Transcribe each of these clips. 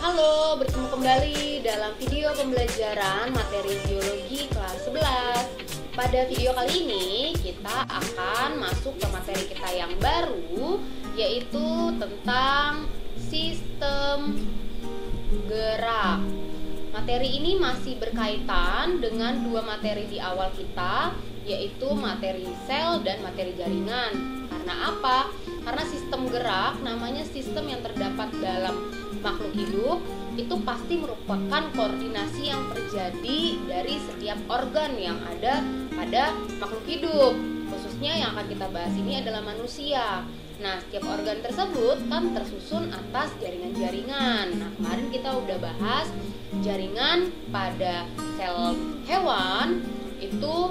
Halo, bertemu kembali dalam video pembelajaran materi biologi kelas 11. Pada video kali ini kita akan masuk ke materi kita yang baru, yaitu tentang sistem gerak. Materi ini masih berkaitan dengan dua materi di awal kita, yaitu materi sel dan materi jaringan. Karena apa? Karena sistem gerak namanya sistem yang terdapat dalam makhluk hidup, itu pasti merupakan koordinasi yang terjadi dari setiap organ yang ada pada makhluk hidup. Khususnya yang akan kita bahas ini adalah manusia. Nah, setiap organ tersebut kan tersusun atas jaringan-jaringan. Nah, kemarin kita udah bahas jaringan pada sel hewan itu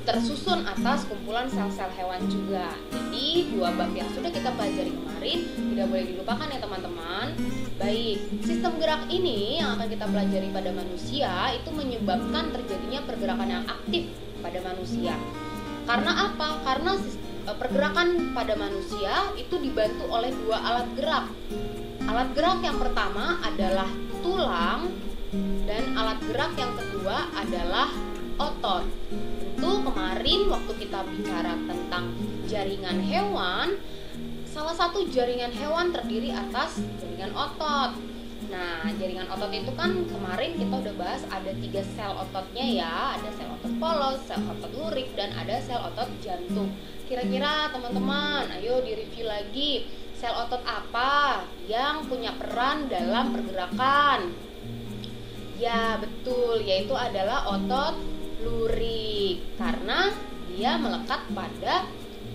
tersusun atas kumpulan sel-sel hewan juga. Jadi dua bab yang sudah kita pelajari kemarin tidak boleh dilupakan ya teman-teman. Baik, sistem gerak ini yang akan kita pelajari pada manusia itu menyebabkan terjadinya pergerakan yang aktif pada manusia. Karena apa? Karena pergerakan pada manusia itu dibantu oleh dua alat gerak. Alat gerak yang pertama adalah tulang dan alat gerak yang kedua adalah otot. Tentu kemarin waktu kita bicara tentang jaringan hewan, salah satu jaringan hewan terdiri atas jaringan otot. Nah, jaringan otot itu kan kemarin kita udah bahas ada 3 sel ototnya ya. Ada sel otot polos, sel otot lurik, dan ada sel otot jantung. Kira-kira teman-teman, ayo direview lagi. Sel otot apa yang punya peran dalam pergerakan? Ya, betul, yaitu adalah otot lurik, karena dia melekat pada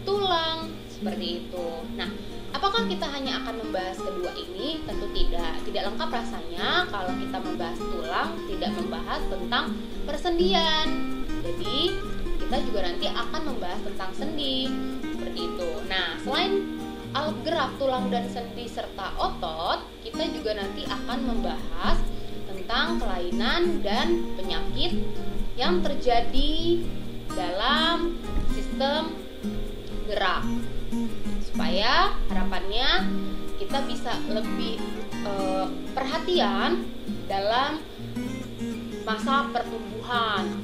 tulang seperti itu. Nah, apakah kita hanya akan membahas kedua ini? Tentu tidak. Tidak lengkap rasanya kalau kita membahas tulang, tidak membahas tentang persendian. Jadi, kita juga nanti akan membahas tentang sendi seperti itu. Nah, selain alat gerak tulang dan sendi serta otot, kita juga nanti akan membahas tentang kelainan dan penyakit yang terjadi dalam sistem gerak, supaya harapannya kita bisa lebih perhatian dalam masa pertumbuhan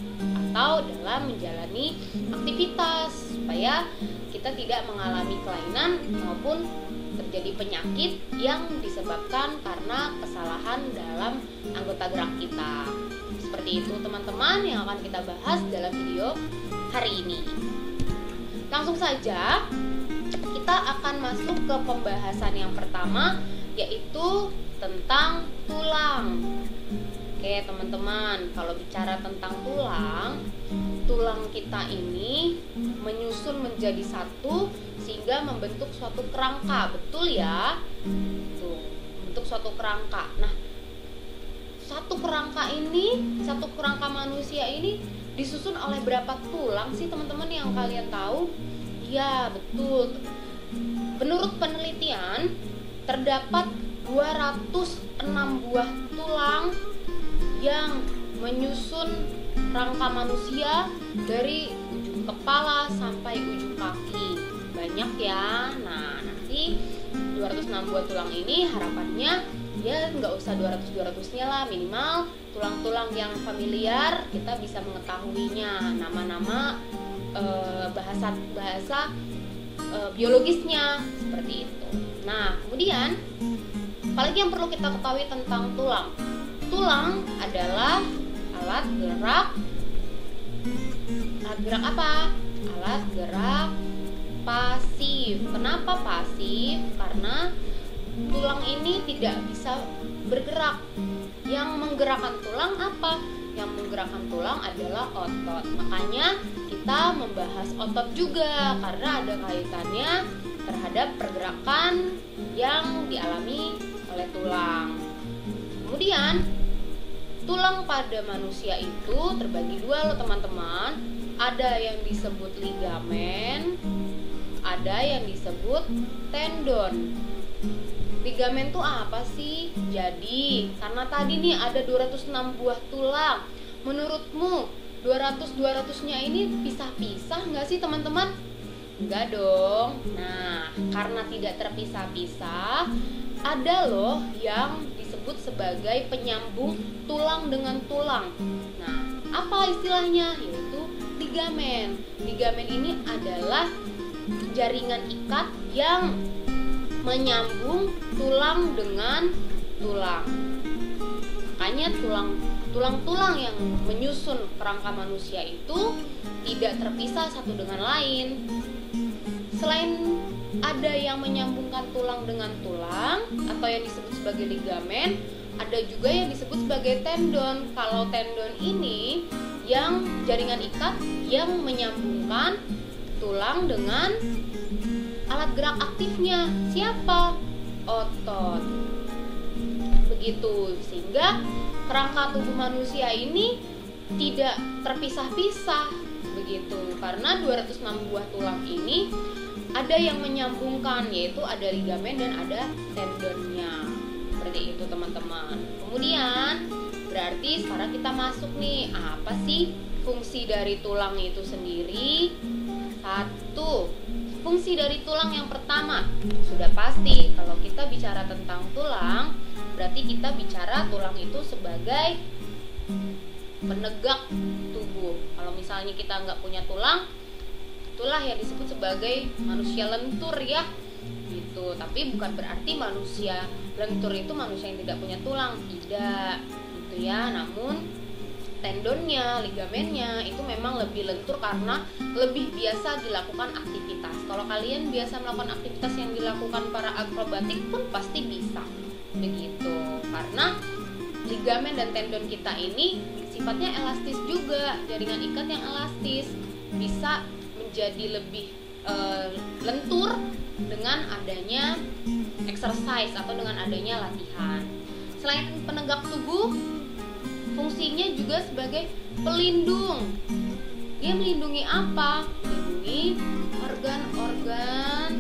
atau dalam menjalani aktivitas, supaya kita tidak mengalami kelainan maupun terjadi penyakit yang disebabkan karena kesalahan dalam anggota gerak kita. Seperti itu teman-teman yang akan kita bahas dalam video hari ini. Langsung saja kita akan masuk ke pembahasan yang pertama, yaitu tentang tulang. Oke teman-teman, kalau bicara tentang tulang, tulang kita ini menyusun menjadi satu sehingga membentuk suatu kerangka, betul ya? Tuh, membentuk suatu kerangka. Nah, satu kerangka manusia ini disusun oleh berapa tulang sih teman-teman yang kalian tahu? Ya, betul. Menurut penelitian, terdapat 206 buah tulang yang menyusun rangka manusia dari ujung kepala sampai ujung kaki. Banyak ya. Nah, nanti 206 buah tulang ini harapannya ya nggak usah 200-200-nya lah, minimal tulang-tulang yang familiar kita bisa mengetahuinya, nama-nama bahasa biologisnya seperti itu. Nah, kemudian apalagi yang perlu kita ketahui tentang tulang? Tulang adalah alat gerak apa? Alat gerak pasif. Kenapa pasif? Karena tulang ini tidak bisa bergerak. Yang menggerakkan tulang apa? Yang menggerakkan tulang adalah otot. Makanya kita membahas otot juga, karena ada kaitannya terhadap pergerakan yang dialami oleh tulang. Kemudian tulang pada manusia itu terbagi dua loh teman-teman. Ada yang disebut ligamen, ada yang disebut tendon. Ligamen itu apa sih? Jadi, karena tadi nih ada 206 buah tulang. Menurutmu 200-200-nya ini pisah-pisah nggak sih teman-teman? Enggak dong. Nah, karena tidak terpisah-pisah, ada loh yang disebut sebagai penyambung tulang dengan tulang. Nah, apa istilahnya? Yaitu ligamen. Ligamen ini adalah jaringan ikat yang menyambung tulang dengan tulang. Makanya tulang-tulang yang menyusun kerangka manusia itu tidak terpisah satu dengan lain. Selain ada yang menyambungkan tulang dengan tulang atau yang disebut sebagai ligamen, ada juga yang disebut sebagai tendon. Kalau tendon ini yang jaringan ikat yang menyambungkan tulang dengan alat gerak aktifnya. Siapa? Otot. Begitu, sehingga kerangka tubuh manusia ini tidak terpisah-pisah begitu, karena 206 buah tulang ini ada yang menyambungkan, yaitu ada ligamen dan ada tendonnya. Seperti itu teman-teman. Kemudian berarti sekarang kita masuk nih, apa sih fungsi dari tulang itu sendiri? Satu, fungsi dari tulang yang pertama sudah pasti. Kalau kita bicara tentang tulang, berarti kita bicara tulang itu sebagai penegak tubuh. Kalau misalnya kita nggak punya tulang, itulah yang disebut sebagai manusia lentur ya gitu. Tapi bukan berarti manusia lentur itu manusia yang tidak punya tulang, tidak gitu ya. Namun tendonnya, ligamennya itu memang lebih lentur karena lebih biasa dilakukan aktivitas. Kalau kalian biasa melakukan aktivitas yang dilakukan para akrobatik pun pasti bisa begitu, karena ligamen dan tendon kita ini sifatnya elastis juga, jaringan ikat yang elastis, bisa menjadi lebih lentur dengan adanya exercise atau dengan adanya latihan. Selain penegak tubuh, fungsinya juga sebagai pelindung. Dia melindungi apa? Melindungi organ-organ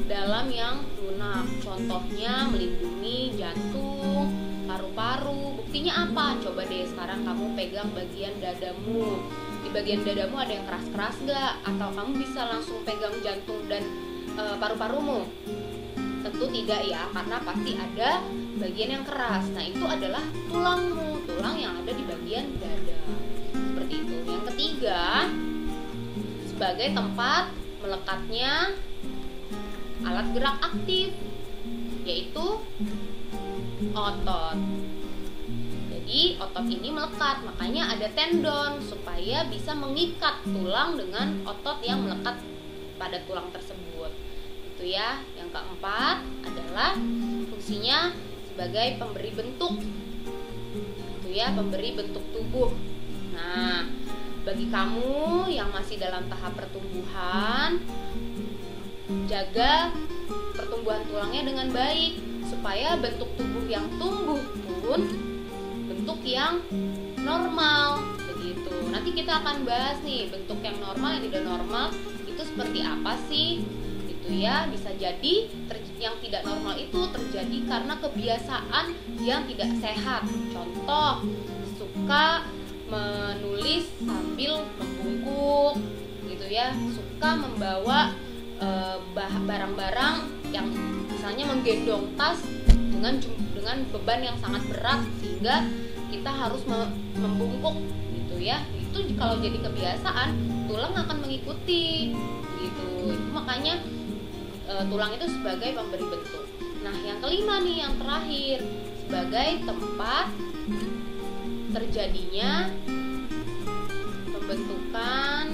dalam yang lunak. Contohnya melindungi jantung, paru-paru. Buktinya apa? Coba deh sekarang kamu pegang bagian dadamu. Di bagian dadamu ada yang keras-keras gak? Atau kamu bisa langsung pegang jantung dan paru-parumu? Tentu tidak ya, karena pasti ada bagian yang keras. Nah, itu adalah tulangmu, tulang yang ada di bagian dada. Seperti itu. Yang ketiga, sebagai tempat melekatnya alat gerak aktif, yaitu otot. Jadi otot ini melekat, makanya ada tendon supaya bisa mengikat tulang dengan otot yang melekat pada tulang tersebut. Itu ya. Yang keempat adalah fungsinya sebagai pemberi bentuk. Itu ya, pemberi bentuk tubuh. Nah, bagi kamu yang masih dalam tahap pertumbuhan, jaga pertumbuhan tulangnya dengan baik supaya bentuk tubuh yang tumbuh pun bentuk yang normal begitu. Nanti kita akan bahas nih bentuk yang normal, yang tidak normal itu seperti apa sih gitu ya. Bisa jadi yang tidak normal itu terjadi karena kebiasaan yang tidak sehat. Contoh, suka menulis sambil membungkuk gitu ya, suka membawa barang-barang yang misalnya menggendong tas dengan beban yang sangat berat sehingga kita harus membungkuk gitu ya. Itu kalau jadi kebiasaan, tulang akan mengikuti gitu. Itu makanya tulang itu sebagai pemberi bentuk. Nah, yang kelima nih, yang terakhir, sebagai tempat terjadinya pembentukan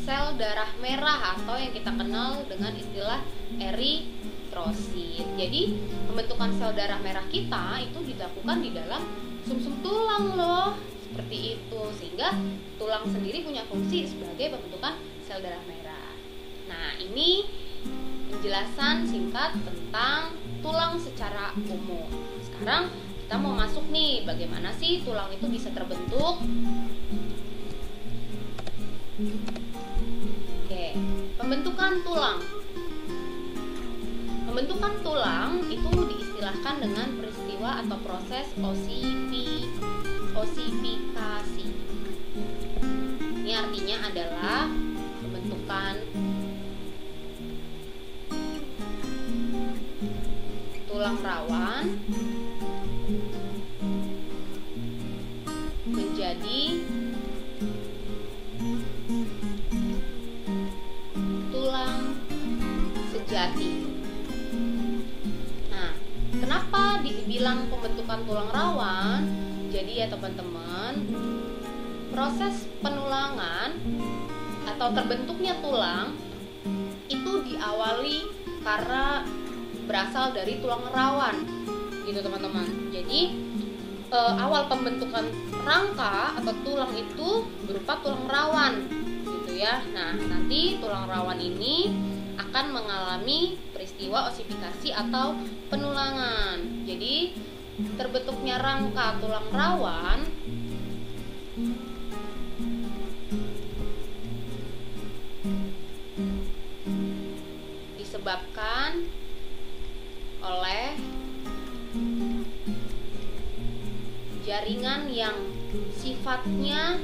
sel darah merah atau yang kita kenal dengan istilah eritrosit. Jadi pembentukan sel darah merah kita itu dilakukan di dalam sumsum tulang loh, seperti itu. Sehingga tulang sendiri punya fungsi sebagai pembentukan sel darah merah. Nah, ini penjelasan singkat tentang tulang secara umum. Sekarang kita mau masuk nih, bagaimana sih tulang itu bisa terbentuk? Oke, pembentukan tulang. Pembentukan tulang itu diistilahkan dengan peristiwa atau proses osifikasi. Ini artinya adalah pembentukan tulang rawan menjadi tulang sejati. Nah, kenapa dibilang pembentukan tulang rawan? Jadi ya teman-teman, proses penulangan atau terbentuknya tulang itu diawali karena berasal dari tulang rawan, gitu teman-teman. Jadi awal pembentukan rangka atau tulang itu berupa tulang rawan, gitu ya. Nah, nanti tulang rawan ini akan mengalami peristiwa osifikasi atau penulangan. Jadi terbentuknya rangka tulang rawan disebabkan oleh jaringan yang sifatnya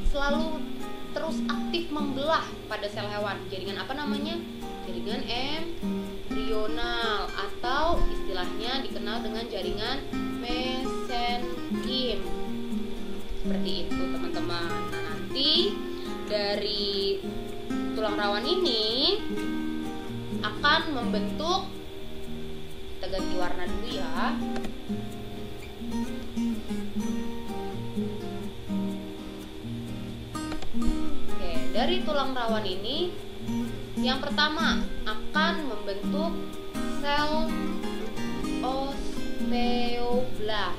selalu terus aktif membelah pada sel hewan. Jaringan apa namanya? Jaringan embrional atau istilahnya dikenal dengan jaringan mesenkim. Seperti itu teman-teman. Nah, nanti dari tulang rawan ini akan membentuk, kita ganti warna dulu ya. Oke, dari tulang rawan ini yang pertama akan membentuk sel osteoblas.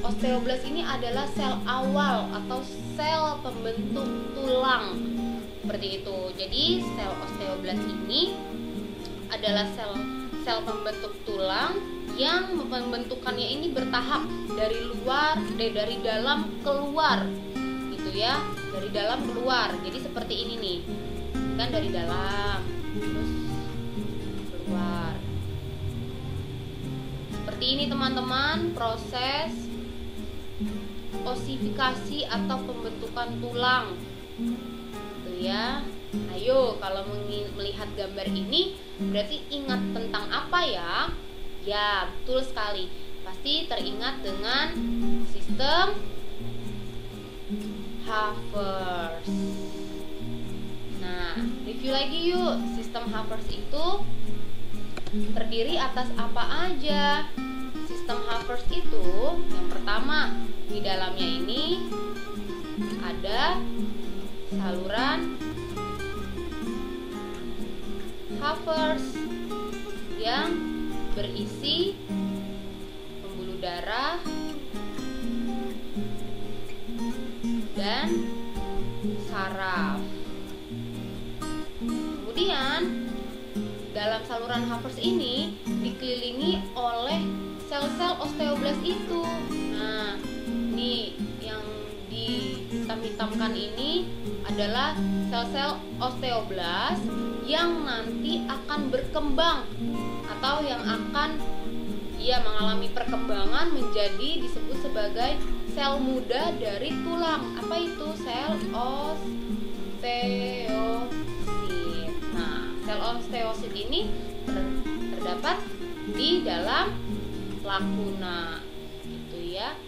Osteoblas ini adalah sel awal atau sel pembentuk tulang. Seperti itu. Jadi sel osteoblas ini adalah sel pembentuk tulang yang pembentukannya ini bertahap dari dalam keluar, gitu ya, dari dalam keluar. Jadi seperti ini nih, kan dari dalam terus keluar. Seperti ini teman-teman proses osifikasi atau pembentukan tulang, gitu ya. Ayo, kalau melihat gambar ini berarti ingat tentang apa ya? Ya, betul sekali. Pasti teringat dengan sistem Haffers. Nah, review lagi yuk. Sistem Haffers itu terdiri atas apa aja? Sistem Haffers itu yang pertama, di dalamnya ini ada saluran Haffers yang berisi pembuluh darah dan saraf. Kemudian dalam saluran Haffers ini dikelilingi oleh sel-sel osteoblas itu. Nah, ini yang dihitam-hitamkan ini adalah sel-sel osteoblas yang nanti akan berkembang atau yang akan mengalami perkembangan menjadi disebut sebagai sel muda dari tulang. Apa itu? Sel osteosit. Nah, sel osteosit ini terdapat di dalam lakuna, gitu ya.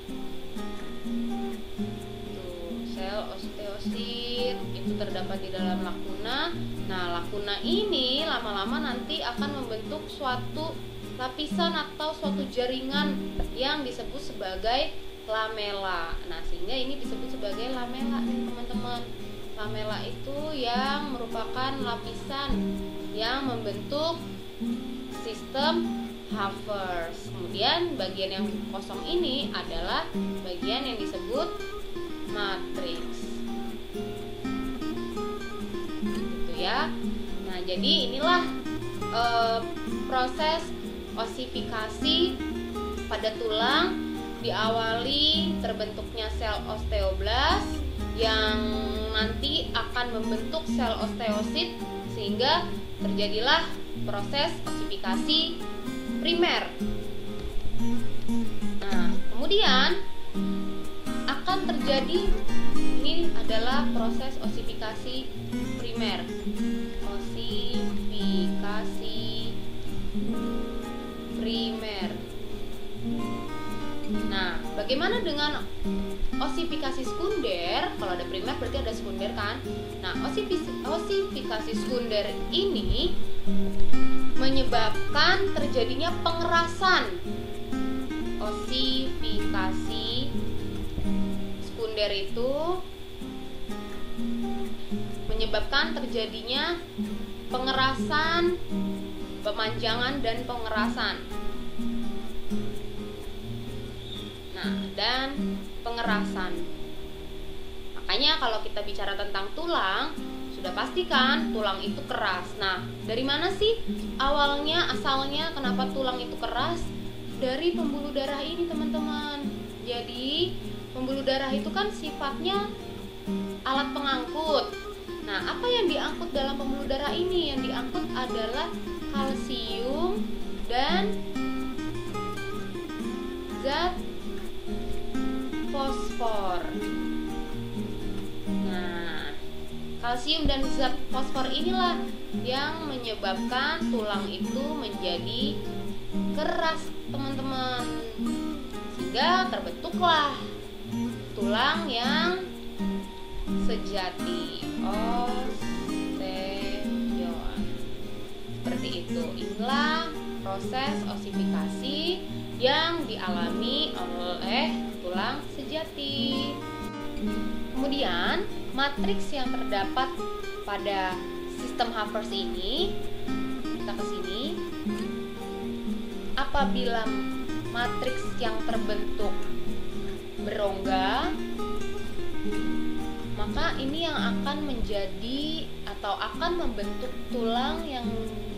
Sel osteosit itu terdapat di dalam lakuna. Nah, lakuna ini lama-lama nanti akan membentuk suatu lapisan atau suatu jaringan yang disebut sebagai lamela. Nah, sehingga ini disebut sebagai lamela nih teman-teman. Lamela itu yang merupakan lapisan yang membentuk sistem Haffers. Kemudian bagian yang kosong ini adalah bagian yang disebut matriks, gitu ya. Nah, jadi inilah proses osifikasi pada tulang, diawali terbentuknya sel osteoblas yang nanti akan membentuk sel osteosit sehingga terjadilah proses osifikasi primer. Nah, kemudian akan terjadi, ini adalah proses osifikasi primer. Osifikasi primer. Nah, bagaimana dengan osifikasi sekunder? Kalau ada primer berarti ada sekunder kan? Nah, osifikasi sekunder ini menyebabkan terjadinya pengerasan. Osifikasi sekunder itu menyebabkan terjadinya pengerasan, pemanjangan dan pengerasan. Nah, dan pengerasan. Makanya kalau kita bicara tentang tulang, sudah pasti kan tulang itu keras. Nah, dari mana sih asalnya kenapa tulang itu keras? Dari pembuluh darah ini, teman-teman. Jadi, pembuluh darah itu kan sifatnya alat pengangkut. Nah, apa yang diangkut dalam pembuluh darah ini? Yang diangkut adalah kalsium dan zat fosfor. Nah, kalsium dan zat fosfor inilah yang menyebabkan tulang itu menjadi keras, teman-teman. Sehingga terbentuklah tulang yang sejati, osteoid. Seperti itu. Inilah proses osifikasi yang dialami oleh tulang sejati. Kemudian, matriks yang terdapat pada sistem Havertz ini, kita ke sini. Apabila matriks yang terbentuk berongga, maka ini yang akan menjadi atau akan membentuk tulang yang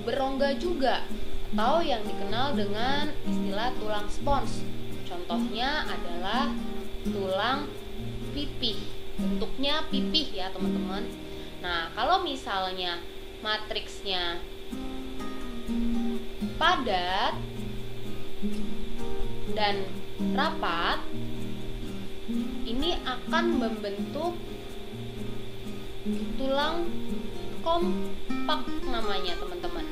berongga juga, atau yang dikenal dengan istilah tulang spons. Contohnya adalah tulang pipih. Bentuknya pipih ya, teman-teman. Nah, kalau misalnya matriksnya padat dan rapat, ini akan membentuk tulang kompak namanya, teman-teman.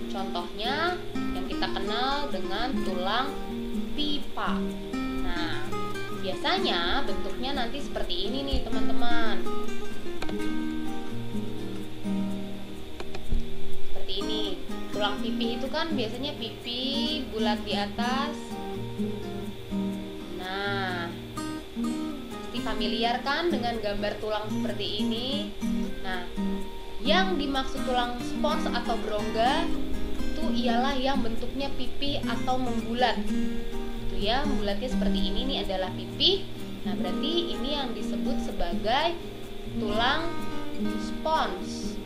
Contohnya yang kita kenal dengan tulang pipa. Nah, biasanya bentuknya nanti seperti ini nih, teman-teman. Seperti ini. Tulang pipih itu kan biasanya pipi bulat di atas. Nah, pasti familiar kan dengan gambar tulang seperti ini. Nah, yang dimaksud tulang spons atau berongga itu ialah yang bentuknya pipi atau membulat. Itu ya, membulatnya seperti ini nih adalah pipi. Nah, berarti ini yang disebut sebagai tulang spons.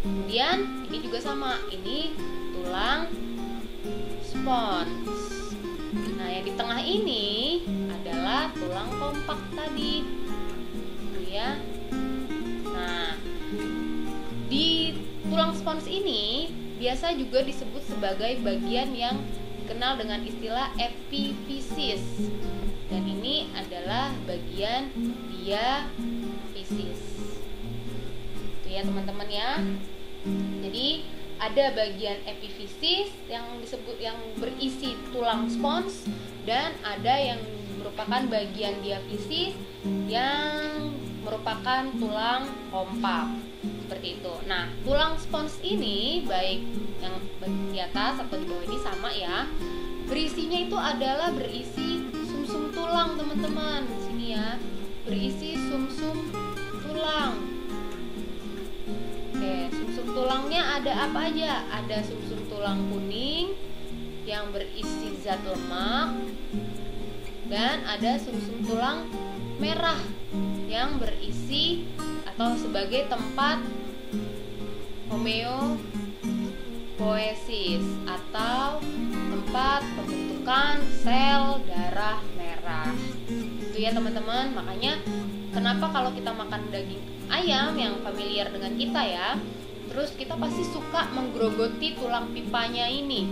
Kemudian ini juga sama, ini tulang spons. Nah, yang di tengah ini adalah tulang kompak tadi, gitu ya. Nah, di tulang spons ini biasa juga disebut sebagai bagian yang dikenal dengan istilah epifisis, dan ini adalah bagian diafisis. Itu ya, teman-teman ya. Jadi ada bagian epifisis yang disebut yang berisi tulang spons, dan ada yang merupakan bagian diafisis yang merupakan tulang kompak. Seperti itu. Nah, tulang spons ini baik yang di atas atau di bawah ini sama ya. Berisinya itu adalah berisi sumsum tulang, teman-teman. Sini ya. Berisi sumsum tulang. Oke, sumsum tulangnya ada apa aja? Ada sumsum tulang kuning yang berisi zat lemak, dan ada sumsum tulang merah yang berisi atau sebagai tempat homeopoiesis atau tempat pembentukan sel darah merah. Itu ya, teman-teman. Makanya kenapa kalau kita makan daging ayam yang familiar dengan kita ya, terus kita pasti suka menggerogoti tulang pipanya ini.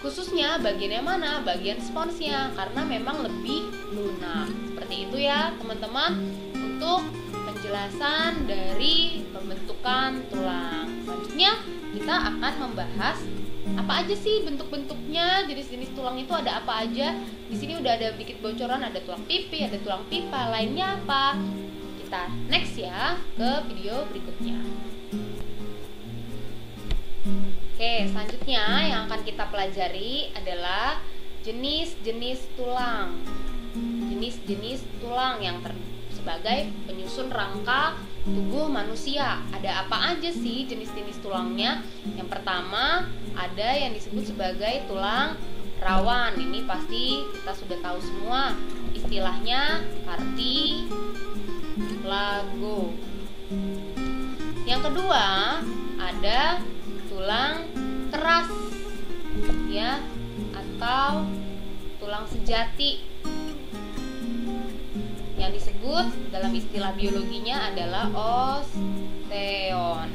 Khususnya bagiannya mana? Bagian sponsnya, karena memang lebih lunak. Seperti itu ya, teman-teman, untuk penjelasan dari pembentukan tulang. Selanjutnya kita akan membahas apa aja sih bentuk-bentuknya, jenis-jenis tulang itu ada apa aja. Di sini udah ada sedikit bocoran, ada tulang pipi, ada tulang pipa, lainnya apa. Kita next ya ke video berikutnya. Oke, selanjutnya yang akan kita pelajari adalah jenis-jenis tulang. Jenis-jenis tulang yang sebagai penyusun rangka tubuh manusia. Ada apa aja sih jenis-jenis tulangnya? Yang pertama ada yang disebut sebagai tulang rawan. Ini pasti kita sudah tahu semua istilahnya, kartilago. Yang kedua ada tulang keras ya, atau tulang sejati, yang disebut dalam istilah biologinya adalah osteon.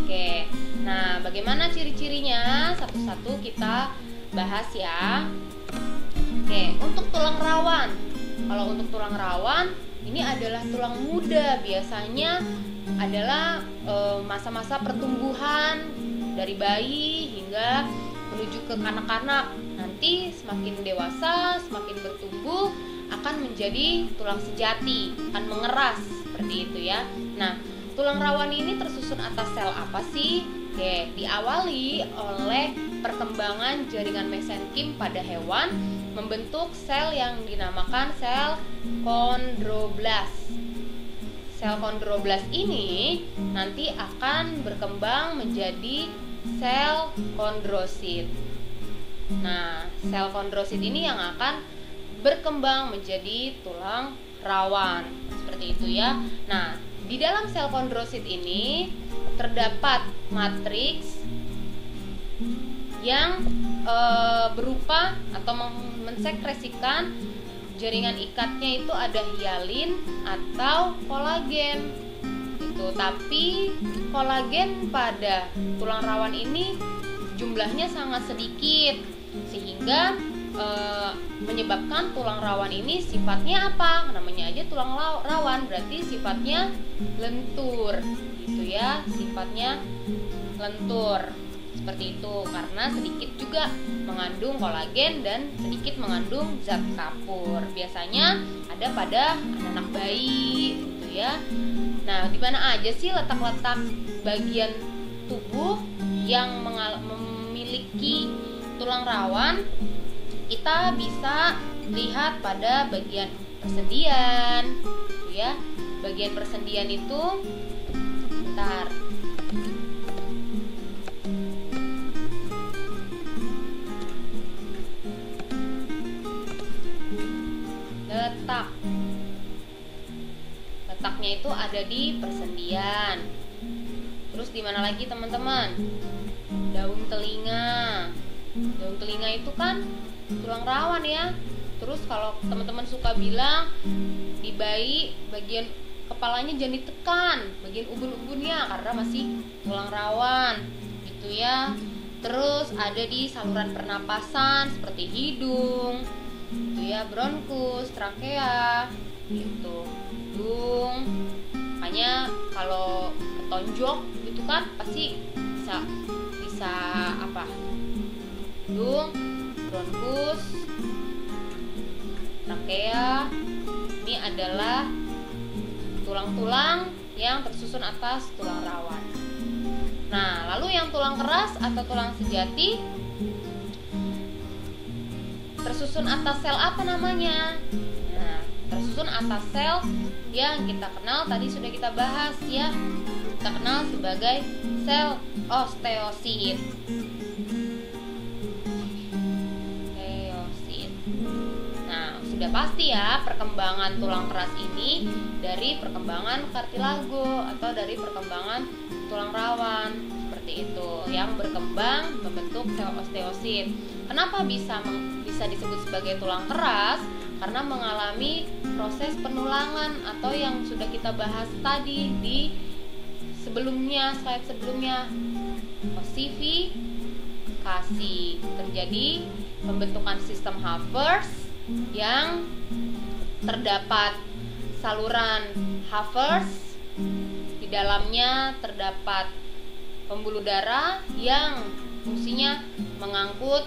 Oke, nah bagaimana ciri-cirinya? Satu-satu kita bahas ya. Oke, untuk tulang rawan. Kalau untuk tulang rawan, ini adalah tulang muda. Biasanya adalah masa-masa pertumbuhan dari bayi hingga menuju ke kanak-kanak. Nanti semakin dewasa, semakin bertumbuh, akan menjadi tulang sejati, akan mengeras seperti itu ya. Nah, tulang rawan ini tersusun atas sel apa sih? Oke, diawali oleh perkembangan jaringan mesenkim pada hewan membentuk sel yang dinamakan sel kondroblast. Sel kondroblast ini nanti akan berkembang menjadi sel kondrosit. Nah, sel kondrosit ini yang akan berkembang menjadi tulang rawan seperti itu ya. Nah, di dalam sel kondrosit ini terdapat matriks yang berupa atau mensekresikan jaringan ikatnya itu ada hialin atau kolagen gitu. Tapi kolagen pada tulang rawan ini jumlahnya sangat sedikit, sehingga menyebabkan tulang rawan ini sifatnya apa? Namanya aja tulang rawan, berarti sifatnya lentur gitu ya, sifatnya lentur seperti itu, karena sedikit juga mengandung kolagen dan sedikit mengandung zat kapur. Biasanya ada pada anak-anak bayi gitu ya. Nah, di mana aja sih letak-letak bagian tubuh yang memiliki tulang rawan? Kita bisa lihat pada bagian persendian ya. Bagian persendian itu bentar. Letaknya itu ada di persendian. Terus di mana lagi teman-teman? Daun telinga. Daun telinga itu kan tulang rawan ya. Terus kalau teman-teman suka bilang di bayi bagian kepalanya jangan ditekan, bagian ubun-ubunnya, karena masih tulang rawan gitu ya. Terus ada di saluran pernapasan seperti hidung gitu ya, bronkus, trakea gitu, hidung. Makanya kalau ketonjok gitu kan pasti bisa apa? Hidung, bronkus, trakea. Ini adalah tulang-tulang yang tersusun atas tulang rawan. Nah, lalu yang tulang keras atau tulang sejati tersusun atas sel apa namanya? Nah, tersusun atas sel yang kita kenal tadi sudah kita bahas ya. Kita kenal sebagai sel osteosit. Nah, sudah pasti ya perkembangan tulang keras ini dari perkembangan kartilago atau dari perkembangan tulang rawan seperti itu yang berkembang membentuk sel osteosit. Kenapa bisa disebut sebagai tulang keras? Karena mengalami proses penulangan atau yang sudah kita bahas tadi di sebelumnya, slide sebelumnya, osifikasi. Terjadi pembentukan sistem Haffers yang terdapat saluran Haffers, di dalamnya terdapat pembuluh darah yang fungsinya mengangkut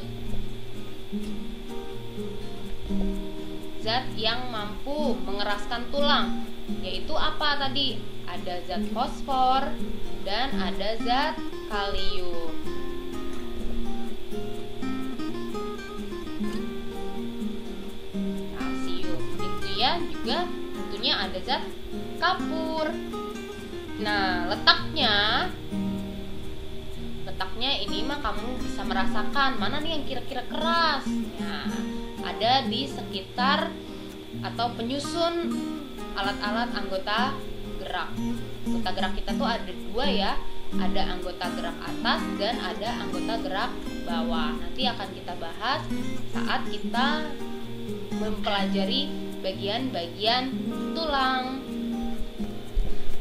zat yang mampu mengeraskan tulang, yaitu apa tadi? Ada zat fosfor dan ada zat kalium. Kalsium itu ya, juga tentunya ada zat kapur. Nah, letaknya ini mah kamu bisa merasakan mana nih yang kira-kira keras. Nah, ada di sekitar atau penyusun alat-alat anggota gerak. Anggota gerak kita tuh ada dua ya, ada anggota gerak atas dan ada anggota gerak bawah. Nanti akan kita bahas saat kita mempelajari bagian-bagian tulang.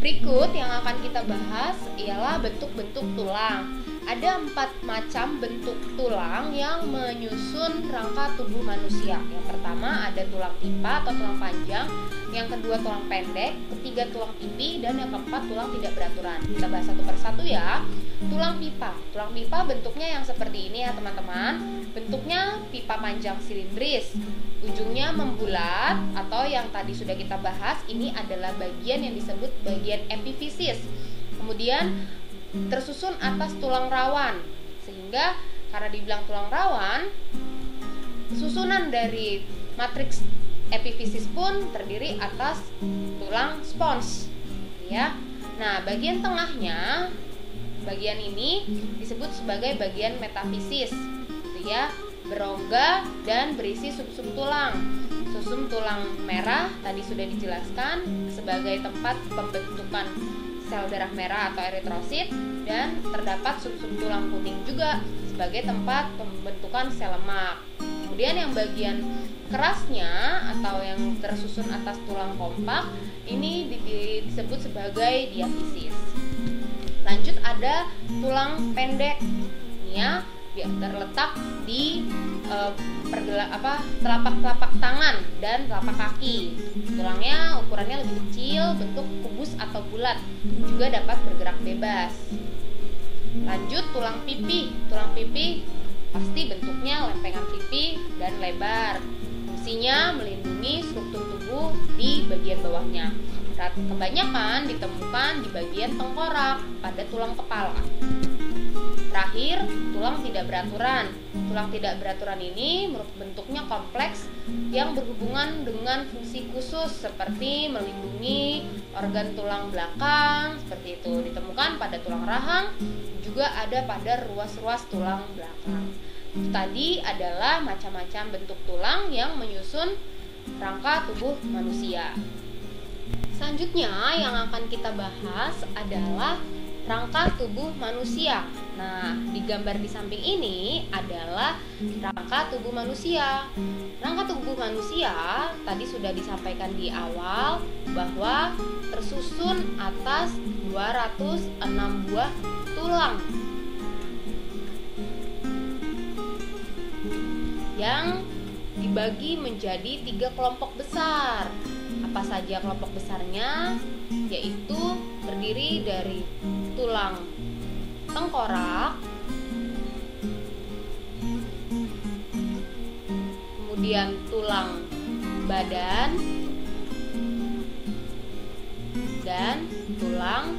Berikut yang akan kita bahas ialah bentuk-bentuk tulang. Ada 4 macam bentuk tulang yang menyusun rangka tubuh manusia. Yang pertama ada tulang pipa atau tulang panjang, yang kedua tulang pendek, ketiga tulang pipi, dan yang keempat tulang tidak beraturan. Kita bahas satu persatu ya. Tulang pipa. Tulang pipa bentuknya yang seperti ini ya teman-teman. Bentuknya pipa panjang silindris. Ujungnya membulat atau yang tadi sudah kita bahas, ini adalah bagian yang disebut bagian epifisis. Kemudian tersusun atas tulang rawan, sehingga karena dibilang tulang rawan, susunan dari matriks epifisis pun terdiri atas tulang spons ya. Nah, bagian tengahnya, bagian ini disebut sebagai bagian metafisis gitu ya, berongga dan berisi sumsum tulang. Sumsum tulang merah tadi sudah dijelaskan sebagai tempat pembentukan sel darah merah atau eritrosit, dan terdapat sumsum tulang kuning juga sebagai tempat pembentukan sel lemak. Kemudian yang bagian kerasnya atau yang tersusun atas tulang kompak ini disebut sebagai diafisis. Lanjut ada tulang pendek ya, terletak di telapak tangan dan telapak kaki. Tulangnya ukurannya lebih kecil, bentuk kubus atau bulat, juga dapat bergerak bebas. Lanjut tulang pipi. Tulang pipi pasti bentuknya lempengan pipi dan lebar. Fungsinya melindungi struktur tubuh di bagian bawahnya. Kebanyakan ditemukan di bagian tengkorak pada tulang kepala. Terakhir, tulang tidak beraturan. Tulang tidak beraturan ini bentuknya kompleks yang berhubungan dengan fungsi khusus seperti melindungi organ tulang belakang, seperti itu. Ditemukan pada tulang rahang, juga ada pada ruas-ruas tulang belakang. Itu tadi adalah macam-macam bentuk tulang yang menyusun rangka tubuh manusia. Selanjutnya yang akan kita bahas adalah rangka tubuh manusia. Nah, di gambar di samping ini adalah rangka tubuh manusia. Rangka tubuh manusia tadi sudah disampaikan di awal bahwa tersusun atas 206 buah tulang yang dibagi menjadi 3 kelompok besar. Apa saja kelompok besarnya? Yaitu terdiri dari tulang tengkorak, kemudian tulang badan, dan tulang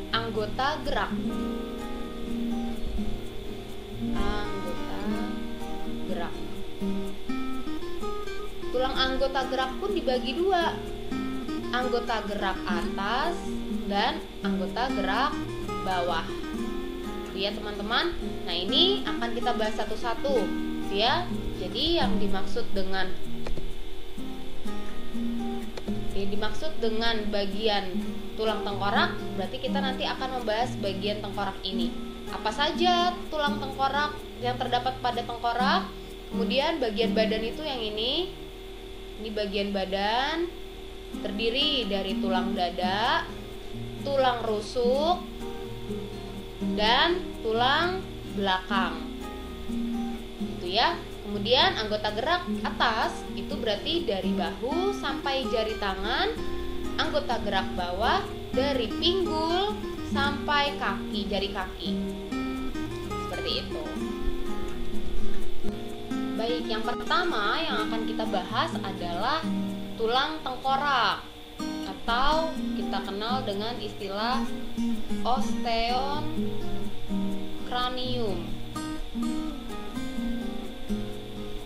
anggota gerak. Tulang anggota gerak pun dibagi 2, anggota gerak atas dan anggota gerak bawah. Ya teman-teman. Nah, ini akan kita bahas satu-satu ya. Jadi yang dimaksud dengan bagian tulang tengkorak, berarti kita nanti akan membahas bagian tengkorak ini. Apa saja tulang tengkorak yang terdapat pada tengkorak? Kemudian bagian badan itu yang ini bagian badan, terdiri dari tulang dada, tulang rusuk, dan tulang belakang. Itu ya. Kemudian anggota gerak atas itu berarti dari bahu sampai jari tangan. Anggota gerak bawah dari pinggul sampai kaki, jari kaki. seperti itu. Baik, yang pertama yang akan kita bahas adalah tulang tengkorak atau kita kenal dengan istilah osteon cranium.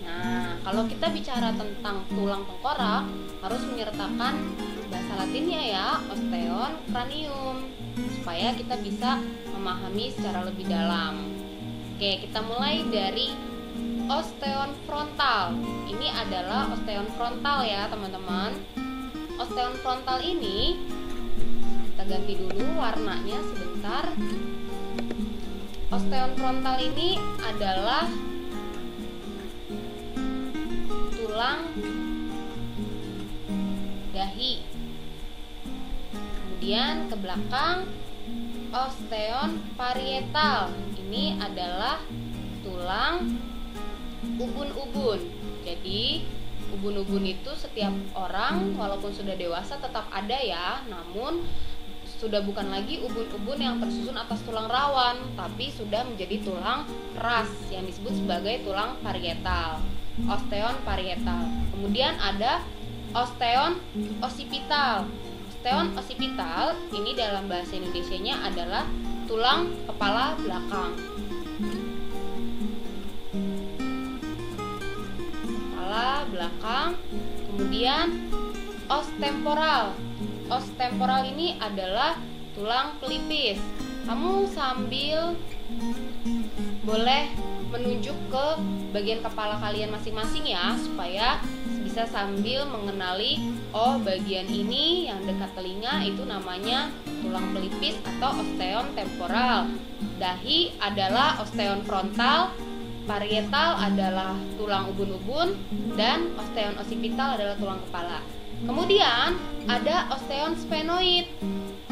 Nah, kalau kita bicara tentang tulang tengkorak harus menyertakan bahasa Latinnya ya, osteon cranium, supaya kita bisa memahami secara lebih dalam. Oke, kita mulai dari osteon frontal. Ini adalah osteon frontal ya teman-teman. Osteon frontal ini kita ganti dulu warnanya sebentar. Osteon frontal ini adalah tulang dahi. Kemudian ke belakang osteon parietal. Ini adalah tulang ubun-ubun. Jadi ubun-ubun itu setiap orang walaupun sudah dewasa tetap ada ya, namun sudah bukan lagi ubun-ubun yang tersusun atas tulang rawan, tapi sudah menjadi tulang keras yang disebut sebagai tulang parietal, osteon parietal. Kemudian ada osteon occipital. Osteon occipital ini dalam bahasa Indonesianya adalah tulang kepala belakang. Belakang. Kemudian os temporal. Os temporal ini adalah tulang pelipis. Kamu sambil boleh menunjuk ke bagian kepala kalian masing-masing ya, supaya bisa sambil mengenali, oh bagian ini yang dekat telinga itu namanya tulang pelipis atau osteon temporal. Dahi adalah osteon frontal, parietal adalah tulang ubun-ubun, dan osteon occipital adalah tulang kepala. Kemudian ada osteon sphenoid.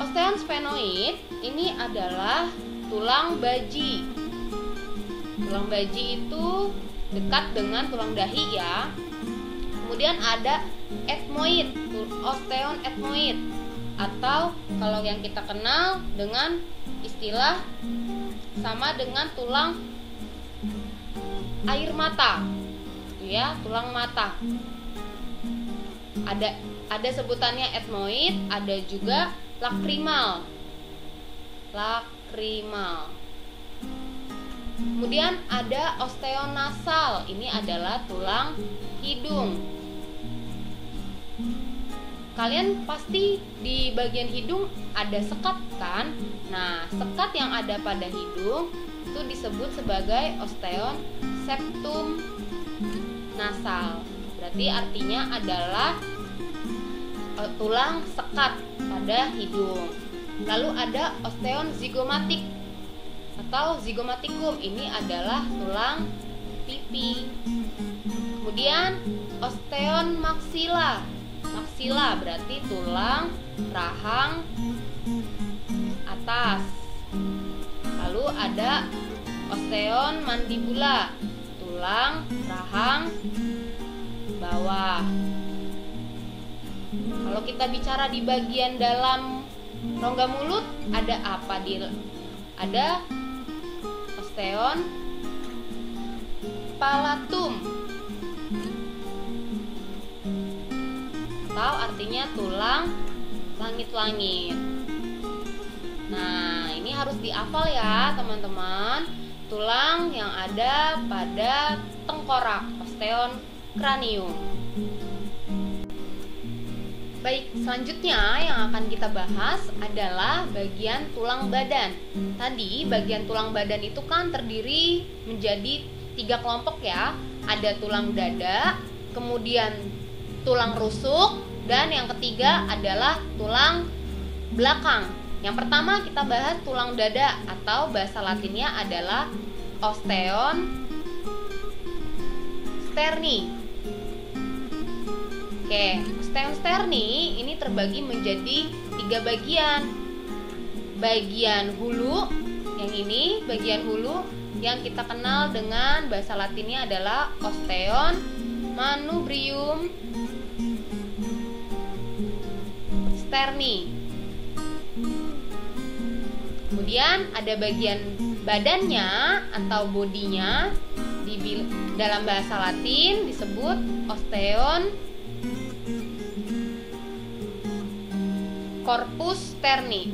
Osteon sphenoid ini adalah tulang baji. Tulang baji itu dekat dengan tulang dahi ya. Kemudian ada ethmoid, osteon ethmoid, atau kalau yang kita kenal dengan istilah sama dengan tulang air mata, ya, tulang mata. Ada sebutannya ethmoid, ada juga lakrimal. Kemudian ada osteon nasal. Ini adalah tulang hidung. Kalian pasti di bagian hidung ada sekat kan? Nah, sekat yang ada pada hidung itu disebut sebagai osteon septum nasal. Berarti artinya adalah tulang sekat pada hidung. Lalu ada osteon zigomatik atau zigomatikum. Ini adalah tulang pipi. Kemudian osteon maxilla. Maxilla berarti tulang rahang atas. Lalu ada osteon mandibula, tulang rahang bawah. Kalau kita bicara di bagian dalam rongga mulut, ada apa? Ada osteon palatum, atau artinya tulang langit-langit. Nah, ini harus dihafal ya teman-teman. Tulang yang ada pada tengkorak, osteon cranium. Baik, selanjutnya yang akan kita bahas adalah bagian tulang badan. Tadi bagian tulang badan itu kan terdiri menjadi 3 kelompok ya. Ada tulang dada, kemudian tulang rusuk, dan yang ketiga adalah tulang belakang. Yang pertama kita bahas tulang dada atau bahasa Latinnya adalah osteon sterni. Oke, osteon sterni ini terbagi menjadi 3 bagian. Bagian hulu, yang ini bagian hulu yang kita kenal dengan bahasa Latinnya adalah osteon manubrium sterni. Kemudian ada bagian badannya atau bodinya, dalam bahasa Latin disebut osteon corpus sterni.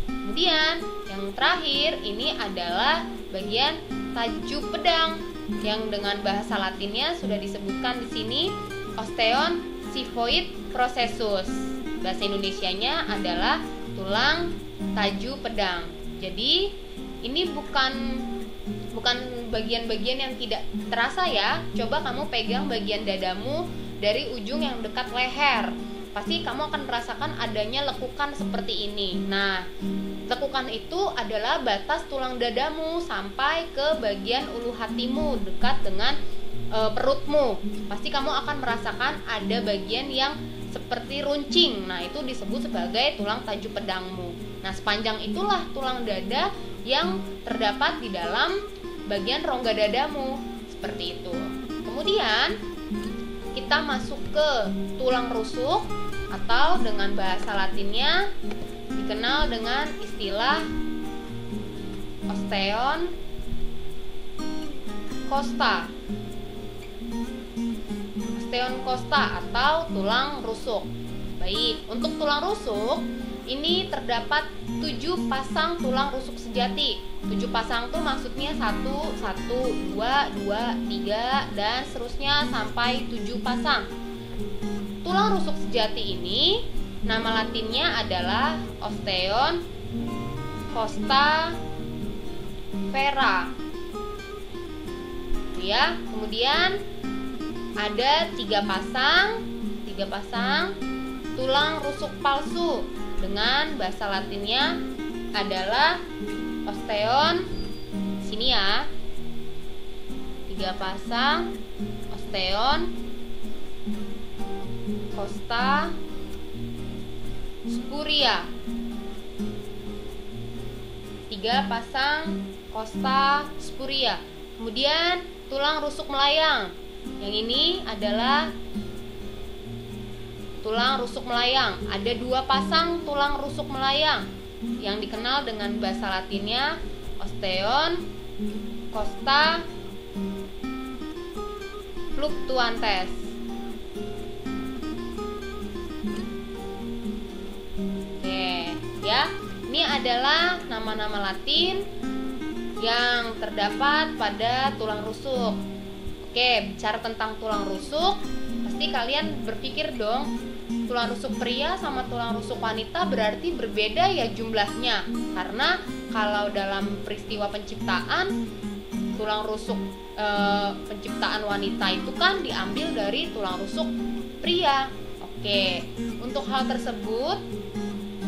Kemudian yang terakhir ini adalah bagian tajuk pedang yang dengan bahasa Latinnya sudah disebutkan di sini, osteon xiphoid processus. Bahasa Indonesianya adalah tulang taju pedang. Jadi ini bukan bagian-bagian yang tidak terasa ya. Coba kamu pegang bagian dadamu dari ujung yang dekat leher. Pasti kamu akan merasakan adanya lekukan seperti ini. Nah, lekukan itu adalah batas tulang dadamu sampai ke bagian ulu hatimu dekat dengan perutmu. Pasti kamu akan merasakan ada bagian yang seperti runcing. Nah, itu disebut sebagai tulang taju pedangmu. Nah, sepanjang itulah tulang dada yang terdapat di dalam bagian rongga dadamu, seperti itu. Kemudian kita masuk ke tulang rusuk atau dengan bahasa Latinnya dikenal dengan istilah osteon costa. Osteon costa atau tulang rusuk. Baik, untuk tulang rusuk ini terdapat 7 pasang tulang rusuk sejati. 7 pasang tuh maksudnya 1, 2, 3 dan seterusnya sampai 7 pasang. Tulang rusuk sejati ini nama latinnya adalah osteon costa vera. Ya, kemudian ada 3 pasang tulang rusuk palsu dengan bahasa Latinnya adalah osteon, sini ya, 3 pasang osteon costa spuria, 3 pasang costa spuria. Kemudian tulang rusuk melayang, yang ini adalah tulang rusuk melayang. Ada 2 pasang tulang rusuk melayang yang dikenal dengan bahasa Latinnya osteon costa fluctuantes. Oke, ya. Ini adalah nama-nama Latin yang terdapat pada tulang rusuk. Oke, bicara tentang tulang rusuk, pasti kalian berpikir dong, tulang rusuk pria sama tulang rusuk wanita berarti berbeda ya jumlahnya. Karena kalau dalam peristiwa penciptaan, tulang rusuk penciptaan wanita itu kan diambil dari tulang rusuk pria. Oke, untuk hal tersebut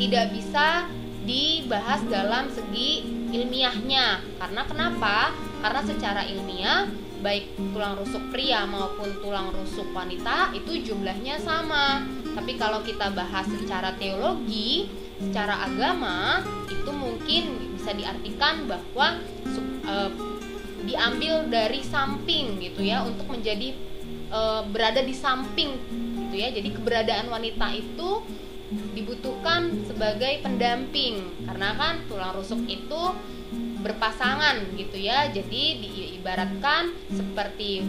tidak bisa dibahas dalam segi ilmiahnya. Karena kenapa? Karena secara ilmiah baik tulang rusuk pria maupun tulang rusuk wanita itu jumlahnya sama. Tapi kalau kita bahas secara teologi, secara agama, itu mungkin bisa diartikan bahwa diambil dari samping gitu ya, untuk menjadi berada di samping gitu ya. Jadi keberadaan wanita itu dibutuhkan sebagai pendamping, karena kan tulang rusuk itu berpasangan gitu ya. Jadi diibaratkan seperti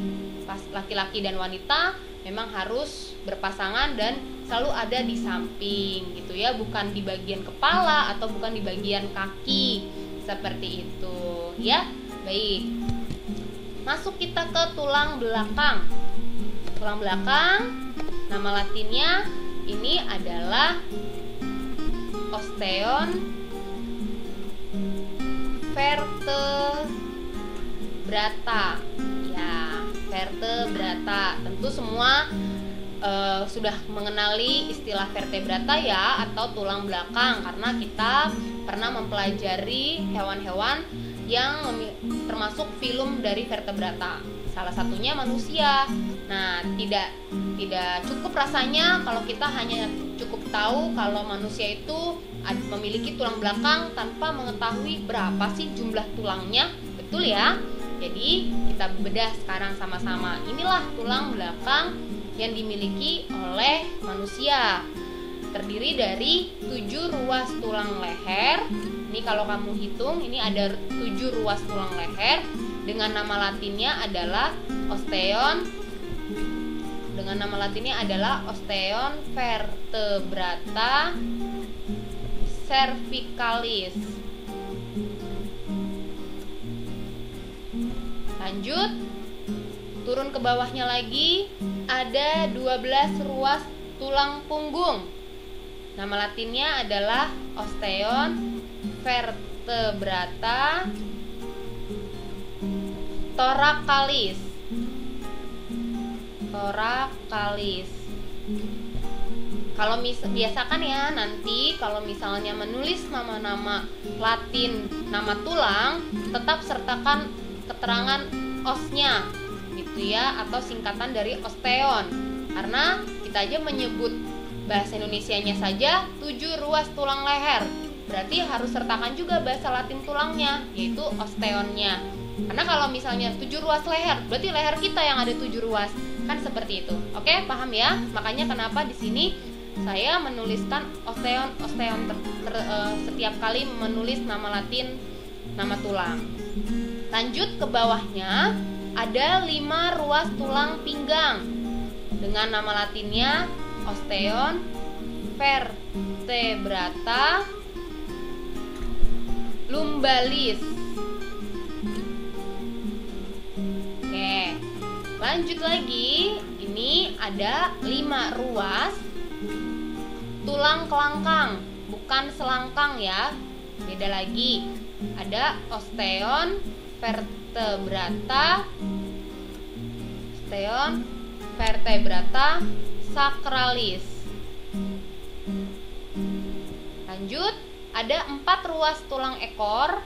laki-laki dan wanita memang harus berpasangan dan selalu ada di samping gitu ya, bukan di bagian kepala atau bukan di bagian kaki, seperti itu ya. Baik, masuk kita ke tulang belakang. Tulang belakang nama latinnya ini adalah osteon vertebrata. Ya, vertebrata. Tentu semua sudah mengenali istilah vertebrata ya, atau tulang belakang, karena kita pernah mempelajari hewan-hewan yang termasuk filum dari vertebrata. Salah satunya manusia. Nah, tidak cukup rasanya kalau kita hanya cukup tahu kalau manusia itu memiliki tulang belakang tanpa mengetahui berapa sih jumlah tulangnya. Betul ya? Jadi kita bedah sekarang sama-sama. Inilah tulang belakang yang dimiliki oleh manusia. Terdiri dari 7 ruas tulang leher. Ini kalau kamu hitung, ini ada 7 ruas tulang leher. Dengan nama latinnya adalah osteon. Dengan nama latinnya adalah osteon vertebrata cervicalis. Lanjut, turun ke bawahnya lagi, ada 12 ruas tulang punggung. Nama latinnya adalah osteon vertebrata thoracalis. Kalau biasakan ya, nanti kalau misalnya menulis nama-nama Latin, nama tulang, tetap sertakan keterangan osnya gitu ya, atau singkatan dari osteon. Karena kita aja menyebut bahasa Indonesianya saja 7 ruas tulang leher, berarti harus sertakan juga bahasa Latin tulangnya, yaitu osteonnya. Karena kalau misalnya 7 ruas leher, berarti leher kita yang ada 7 ruas, kan seperti itu. Oke, paham ya? Makanya kenapa di sini saya menuliskan osteon setiap kali menulis nama Latin nama tulang. Lanjut ke bawahnya, ada 5 ruas tulang pinggang dengan nama latinnya osteon vertebrata lumbalis. Oke, lanjut lagi. Ini ada 5 ruas tulang kelangkang, bukan selangkang ya, beda lagi. Ada osteon vertebrata sacralis. Lanjut, ada 4 ruas tulang ekor.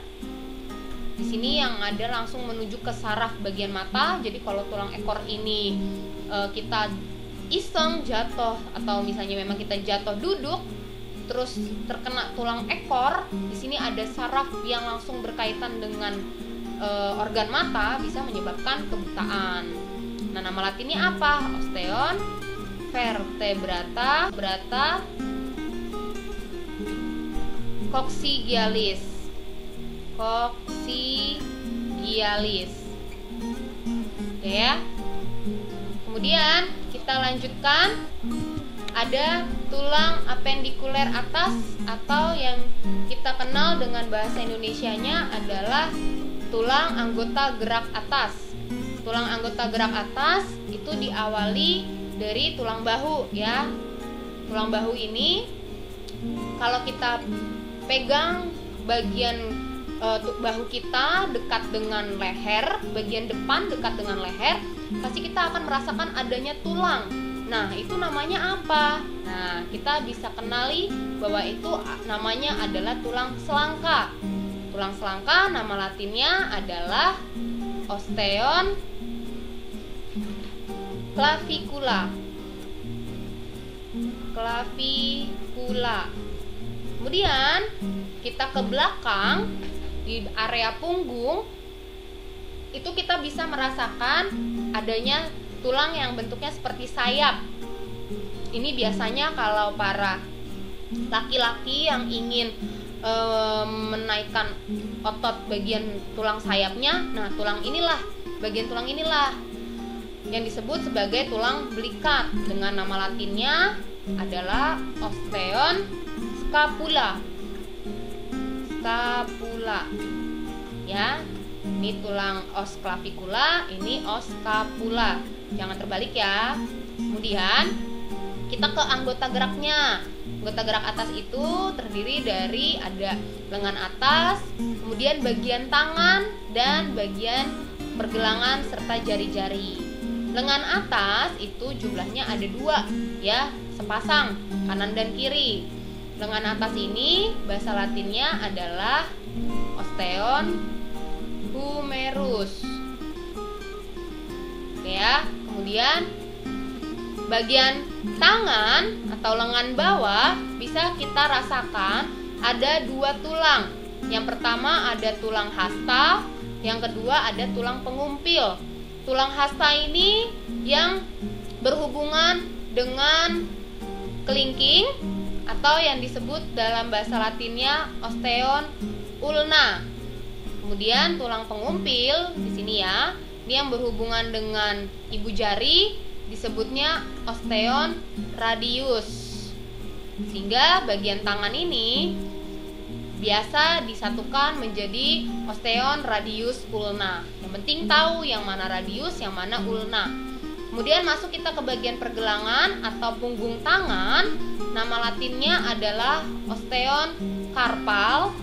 Di sini yang ada langsung menuju ke saraf bagian mata. Jadi kalau tulang ekor ini kita iseng jatuh, atau misalnya memang kita jatuh duduk terus terkena tulang ekor, di sini ada saraf yang langsung berkaitan dengan organ mata, bisa menyebabkan kebutaan. Nah, nama latinnya apa? Osteon vertebrata coccygialis. Oke ya. Kemudian kita lanjutkan, ada tulang apendikuler atas, atau yang kita kenal dengan bahasa Indonesianya adalah tulang anggota gerak atas. Tulang anggota gerak atas itu diawali dari tulang bahu ya. Tulang bahu ini kalau kita pegang bagian bahu kita dekat dengan leher, bagian depan dekat dengan leher, pasti kita akan merasakan adanya tulang. Nah, itu namanya apa? Nah, kita bisa kenali bahwa itu namanya adalah tulang selangka. Tulang selangka nama latinnya adalah osteon clavicula. Kemudian kita ke belakang di area punggung, itu kita bisa merasakan adanya tulang yang bentuknya seperti sayap. Ini biasanya kalau para laki-laki yang ingin menaikkan otot bagian tulang sayapnya, nah bagian tulang inilah yang disebut sebagai tulang belikat. Dengan nama latinnya adalah osteon scapula. Ya, ini tulang os clavicula, ini os scapula. Jangan terbalik ya. Kemudian kita ke anggota geraknya. Anggota gerak atas itu terdiri dari ada lengan atas, kemudian bagian tangan dan bagian pergelangan serta jari-jari. Lengan atas itu jumlahnya ada 2 ya, sepasang, kanan dan kiri. Lengan atas ini bahasa latinnya adalah osteon humerus. Oke ya. Kemudian bagian tangan atau lengan bawah bisa kita rasakan ada 2 tulang. Yang pertama ada tulang hasta, yang kedua ada tulang pengumpil. Tulang hasta ini yang berhubungan dengan kelingking atau yang disebut dalam bahasa Latinnya osteon ulna. Kemudian tulang pengumpil di sini ya, ini yang berhubungan dengan ibu jari disebutnya osteon radius. Sehingga bagian tangan ini biasa disatukan menjadi osteon radius ulna. Yang penting tahu yang mana radius, yang mana ulna. Kemudian masuk kita ke bagian pergelangan atau punggung tangan. Nama latinnya adalah osteon carpal.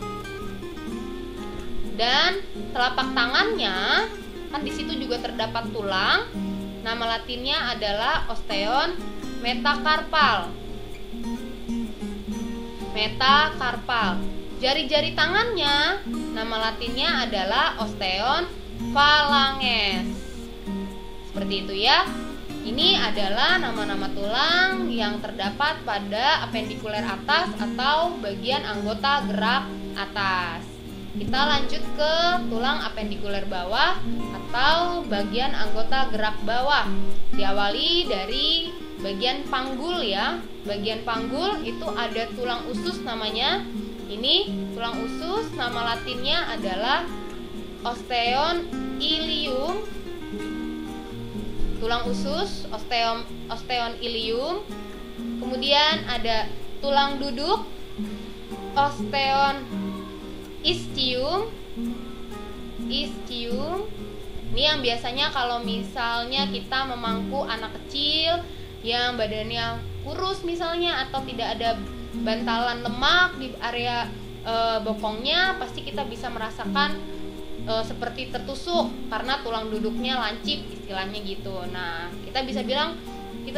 Dan telapak tangannya kan di situ juga terdapat tulang. Nama latinnya adalah osteon metacarpal. Metacarpal. Jari-jari tangannya nama latinnya adalah osteon phalanges. Seperti itu ya. Ini adalah nama-nama tulang yang terdapat pada apendikuler atas atau bagian anggota gerak atas. Kita lanjut ke tulang apendikuler bawah atau bagian anggota gerak bawah. Diawali dari bagian panggul ya. Bagian panggul itu ada tulang usus namanya. Ini tulang usus, nama latinnya adalah osteon ilium. Tulang usus, osteon ilium. Kemudian ada tulang duduk, osteon ischium. Ini yang biasanya kalau misalnya kita memangku anak kecil yang badannya kurus misalnya, atau tidak ada bantalan lemak di area bokongnya, pasti kita bisa merasakan seperti tertusuk karena tulang duduknya lancip, istilahnya gitu. Nah, kita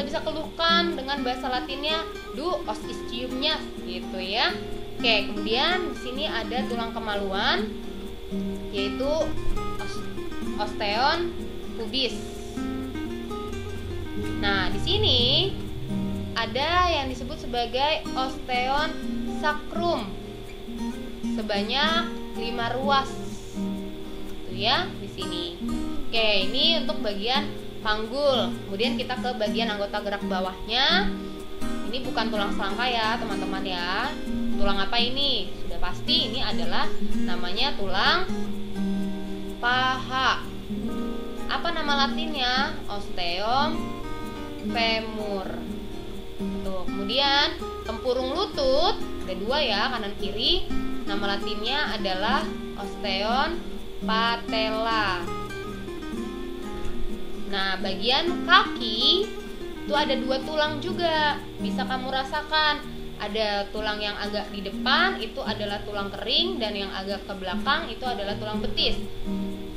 bisa keluhkan dengan bahasa Latinnya du os ischiumnya gitu ya. Oke, kemudian di sini ada tulang kemaluan, yaitu osteon pubis. Nah, di sini ada yang disebut sebagai osteon sacrum sebanyak 5 ruas. Itu ya di sini. Oke, ini untuk bagian panggul. Kemudian kita ke bagian anggota gerak bawahnya. Ini bukan tulang selangka ya, teman-teman ya. Tulang apa ini? Sudah pasti ini adalah namanya tulang paha. Apa nama latinnya? Osteum femur. Tuh, kemudian tempurung lutut, ada 2 ya, kanan kiri. Nama latinnya adalah osteon patella. Nah, bagian kaki itu ada 2 tulang juga. Bisa kamu rasakan. Ada tulang yang agak di depan, itu adalah tulang kering, dan yang agak ke belakang itu adalah tulang betis.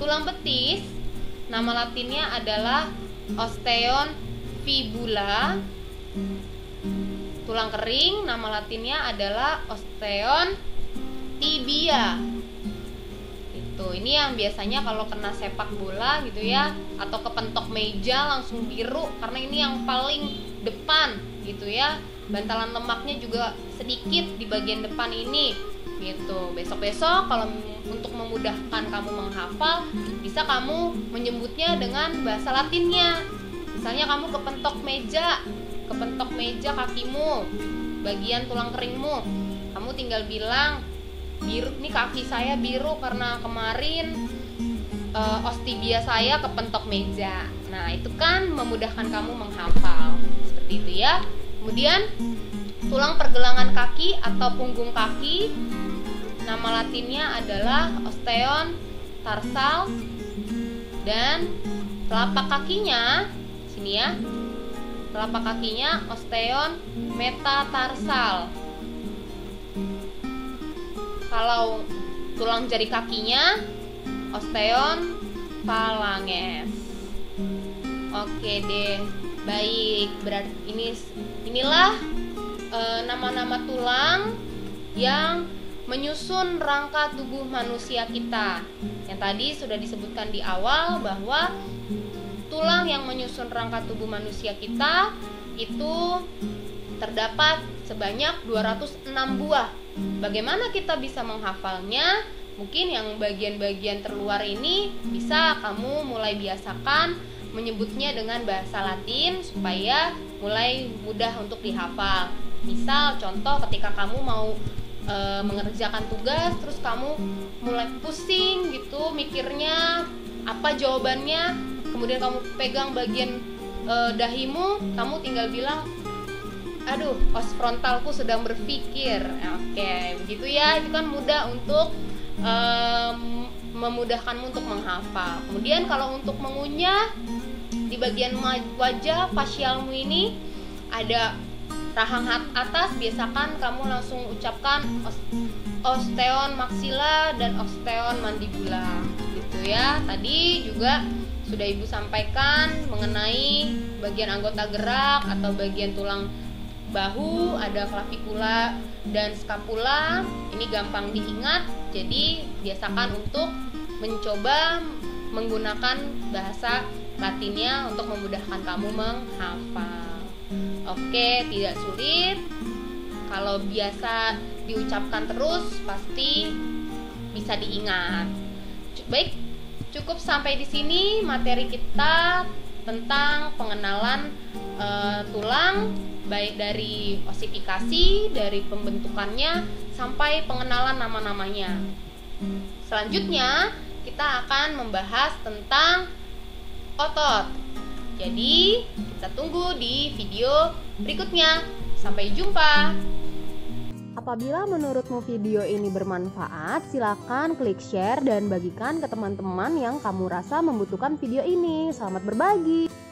Tulang betis, nama latinnya adalah osteon fibula. Tulang kering, nama latinnya adalah osteon tibia. Ini yang biasanya kalau kena sepak bola gitu ya, atau kepentok meja langsung biru karena ini yang paling depan gitu ya. Bantalan lemaknya juga sedikit di bagian depan ini gitu. Besok-besok kalau untuk memudahkan kamu menghafal, bisa kamu menyebutnya dengan bahasa Latinnya. Misalnya kamu kepentok meja kakimu, bagian tulang keringmu, kamu tinggal bilang, biru, ini kaki saya biru karena kemarin ostibia saya kepentok meja. Nah, itu kan memudahkan kamu menghafal. Seperti itu ya. Kemudian tulang pergelangan kaki atau punggung kaki, nama latinnya adalah osteon tarsal. Dan telapak kakinya, sini ya, telapak kakinya osteon metatarsal. Kalau tulang jari kakinya osteon phalanges. Oke deh, baik. Berarti inilah nama-nama tulang yang menyusun rangka tubuh manusia kita. Yang tadi sudah disebutkan di awal bahwa tulang yang menyusun rangka tubuh manusia kita itu terdapat sebanyak 206 buah. Bagaimana kita bisa menghafalnya? Mungkin yang bagian-bagian terluar ini bisa kamu mulai biasakan menyebutnya dengan bahasa Latin supaya mulai mudah untuk dihafal. Misal contoh ketika kamu mau mengerjakan tugas, terus kamu mulai pusing gitu mikirnya apa jawabannya, kemudian kamu pegang bagian dahimu, kamu tinggal bilang, aduh, os frontalku sedang berpikir. Oke, begitu ya. Itu kan mudah untuk memudahkanmu untuk menghafal. Kemudian kalau untuk mengunyah, di bagian wajah facialmu ini ada rahang atas, biasakan kamu langsung ucapkan osteon maxilla dan osteon mandibula gitu ya. Tadi juga sudah Ibu sampaikan mengenai bagian anggota gerak atau bagian tulang bahu, ada clavicula dan scapula. Ini gampang diingat, jadi biasakan untuk mencoba menggunakan bahasa Latinnya untuk memudahkan kamu menghafal. Oke, tidak sulit. Kalau biasa diucapkan terus pasti bisa diingat. Baik, cukup sampai di sini materi kita tentang pengenalan tulang, baik dari osifikasi, dari pembentukannya sampai pengenalan nama-namanya. Selanjutnya kita akan membahas tentang otot. Jadi kita tunggu di video berikutnya. Sampai jumpa. Apabila menurutmu video ini bermanfaat, silakan klik share dan bagikan ke teman-teman yang kamu rasa membutuhkan video ini. Selamat berbagi.